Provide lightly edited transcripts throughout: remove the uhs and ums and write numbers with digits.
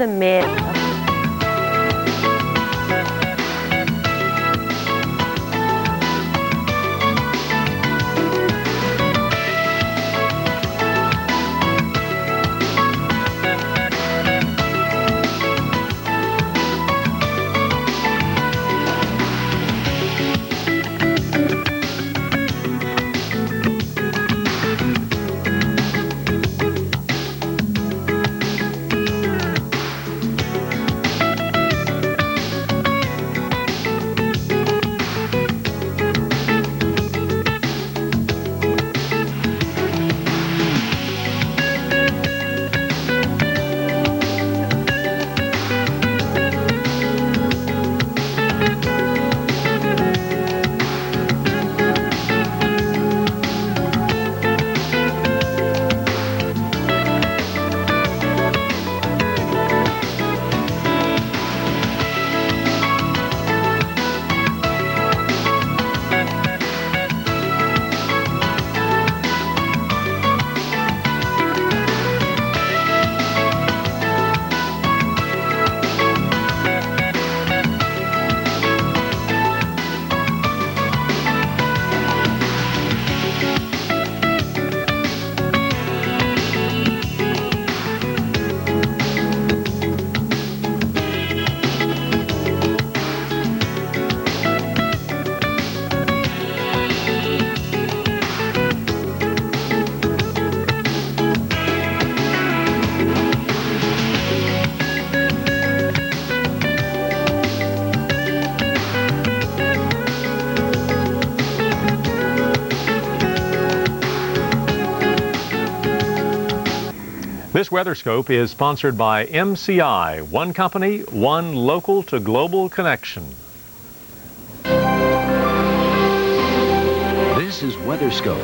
the man. This WeatherScope is sponsored by MCI, one company, one local to global connection. This is WeatherScope.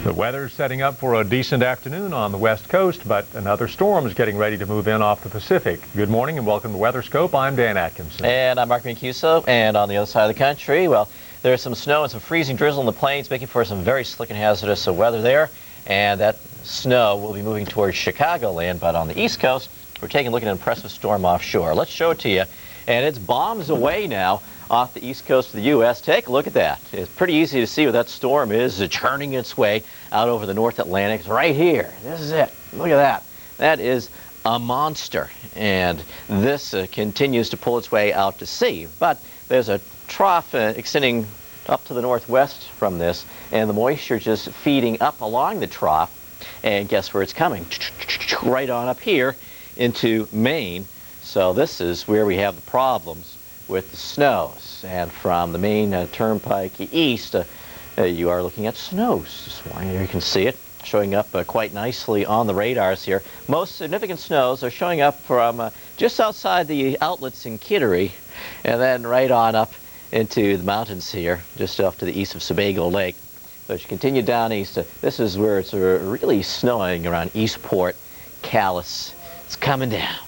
The weather's setting up for a decent afternoon on the west coast, but another storm is getting ready to move in off the Pacific. Good morning and welcome to WeatherScope. I'm Dan Atkinson. And I'm Mark Mancuso. And on the other side of the country, well, there's some snow and some freezing drizzle in the plains, making for some very slick and hazardous weather there. And that snow will be moving towards Chicagoland, but on the east coast, we're taking a look at an impressive storm offshore. Let's show it to you. And it's bombs away now off the east coast of the U.S. Take a look at that. It's pretty easy to see what that storm is churning its way out over the North Atlantic. It's right here. This is it. Look at that. That is a monster. And this continues to pull its way out to sea. But there's a trough extending up to the northwest from this, and the moisture just feeding up along the trough. And guess where it's coming? Right on up here into Maine. So this is where we have the problems with the snows. And from the Maine Turnpike east, you are looking at snows this morning. Here you can see it showing up quite nicely on the radars here. Most significant snows are showing up from just outside the outlets in Kittery, and then right on up into the mountains here, just off to the east of Sebago Lake. So as you continue down east, this is where it's really snowing around Eastport, Calais. It's coming down.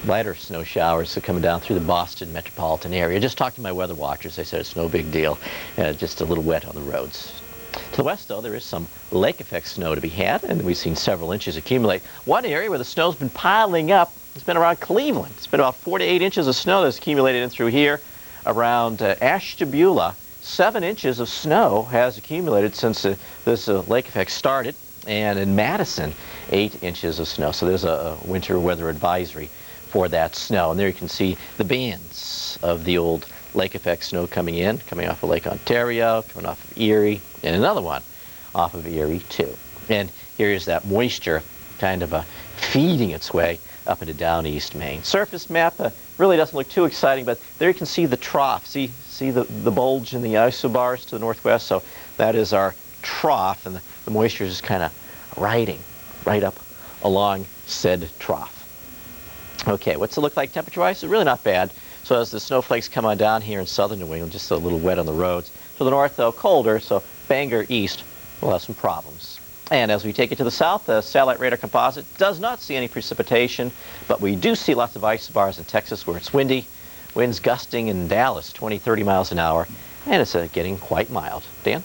Lighter snow showers are coming down through the Boston metropolitan area. Just talked to my weather watchers. They said it's no big deal, just a little wet on the roads. To the west, though, there is some lake effect snow to be had, and we've seen several inches accumulate. One area where the snow's been piling up has been around Cleveland. It's been about 4 to 8 inches of snow that's accumulated in through here. Around Ashtabula, 7 inches of snow has accumulated since this lake effect started. And in Madison, 8 inches of snow. So there's a winter weather advisory for that snow. And there you can see the bands of the old lake effect snow coming in, coming off of Lake Ontario, coming off of Erie, and another one off of Erie too. And here is that moisture kind of feeding its way up into down east Maine. Surface map really doesn't look too exciting, but there you can see the trough. See the bulge in the isobars to the northwest? So that is our trough, and the moisture is just kind of riding right up along said trough. Okay, what's it look like temperature-wise? It's really not bad. So as the snowflakes come on down here in southern New England, just a little wet on the roads. To the north, though, colder, so Bangor east will have some problems. And as we take it to the south, the satellite radar composite does not see any precipitation, but we do see lots of isobars in Texas where it's windy. Winds gusting in Dallas 20, 30 miles an hour, and it's getting quite mild. Dan?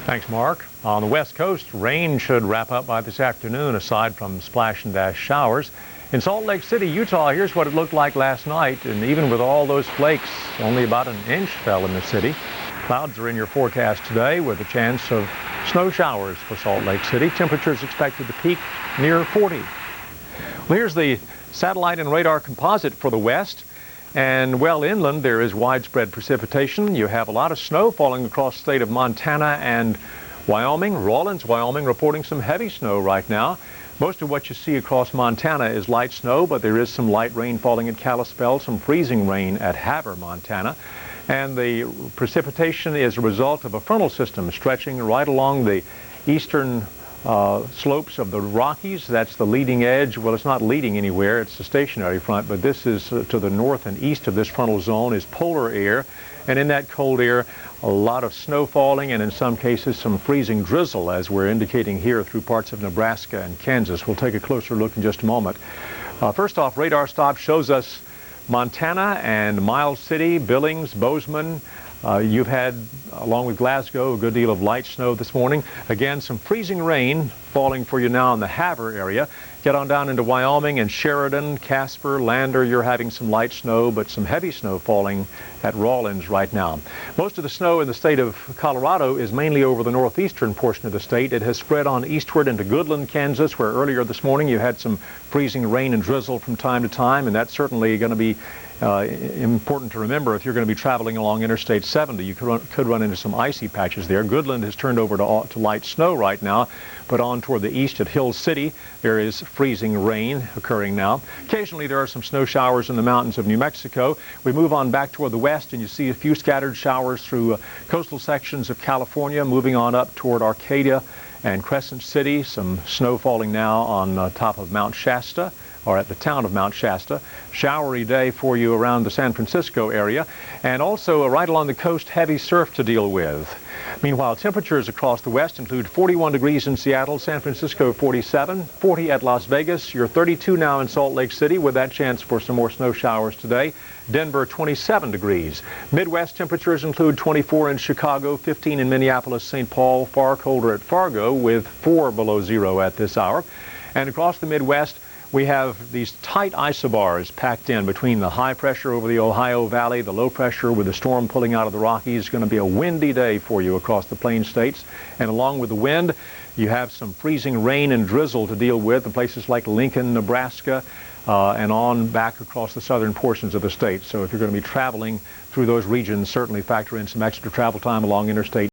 Thanks, Mark. On the west coast, rain should wrap up by this afternoon, aside from splash and dash showers. In Salt Lake City, Utah, here's what it looked like last night, and even with all those flakes, only about an inch fell in the city. Clouds are in your forecast today with a chance of snow showers for Salt Lake City. Temperatures expected to peak near 40. Well, here's the satellite and radar composite for the west. And well inland, there is widespread precipitation. You have a lot of snow falling across the state of Montana and Wyoming. Rawlins, Wyoming, reporting some heavy snow right now. Most of what you see across Montana is light snow, but there is some light rain falling at Kalispell, some freezing rain at Havre, Montana. And the precipitation is a result of a frontal system stretching right along the eastern slopes of the Rockies. That's the leading edge. Well, it's not leading anywhere. It's the stationary front, but this is to the north and east of this frontal zone is polar air. And in that cold air, a lot of snow falling and in some cases some freezing drizzle, as we're indicating here through parts of Nebraska and Kansas. We'll take a closer look in just a moment. First off, radar stop shows us Montana and Miles City, Billings, Bozeman. You've had, along with Glasgow, a good deal of light snow this morning. Again, some freezing rain falling for you now in the Havre area. Get on down into Wyoming and Sheridan, Casper, Lander. You're having some light snow, but some heavy snow falling at Rawlins right now. Most of the snow in the state of Colorado is mainly over the northeastern portion of the state. It has spread on eastward into Goodland, Kansas, where earlier this morning you had some freezing rain and drizzle from time to time, and that's certainly going to be important to remember if you're going to be traveling along Interstate 70. You could run into some icy patches there. Goodland has turned over to light snow right now, but on toward the east at Hill City, there is freezing rain occurring now. Occasionally there are some snow showers in the mountains of New Mexico. We move on back toward the west and you see a few scattered showers through coastal sections of California, moving on up toward Arcadia and Crescent City. Some snow falling now on top of Mount Shasta, or at the town of Mount Shasta. Showery day for you around the San Francisco area, and also right along the coast, heavy surf to deal with. Meanwhile, temperatures across the west include 41 degrees in Seattle, San Francisco 47, 40 at Las Vegas. You're 32 now in Salt Lake City with that chance for some more snow showers today. Denver 27 degrees. Midwest temperatures include 24 in Chicago, 15 in Minneapolis, St. Paul, far colder at Fargo with 4 below zero at this hour. And across the Midwest, we have these tight isobars packed in between the high pressure over the Ohio Valley, the low pressure with the storm pulling out of the Rockies. It's going to be a windy day for you across the Plain States. And along with the wind, you have some freezing rain and drizzle to deal with in places like Lincoln, Nebraska, and on back across the southern portions of the state. So if you're going to be traveling through those regions, certainly factor in some extra travel time along Interstate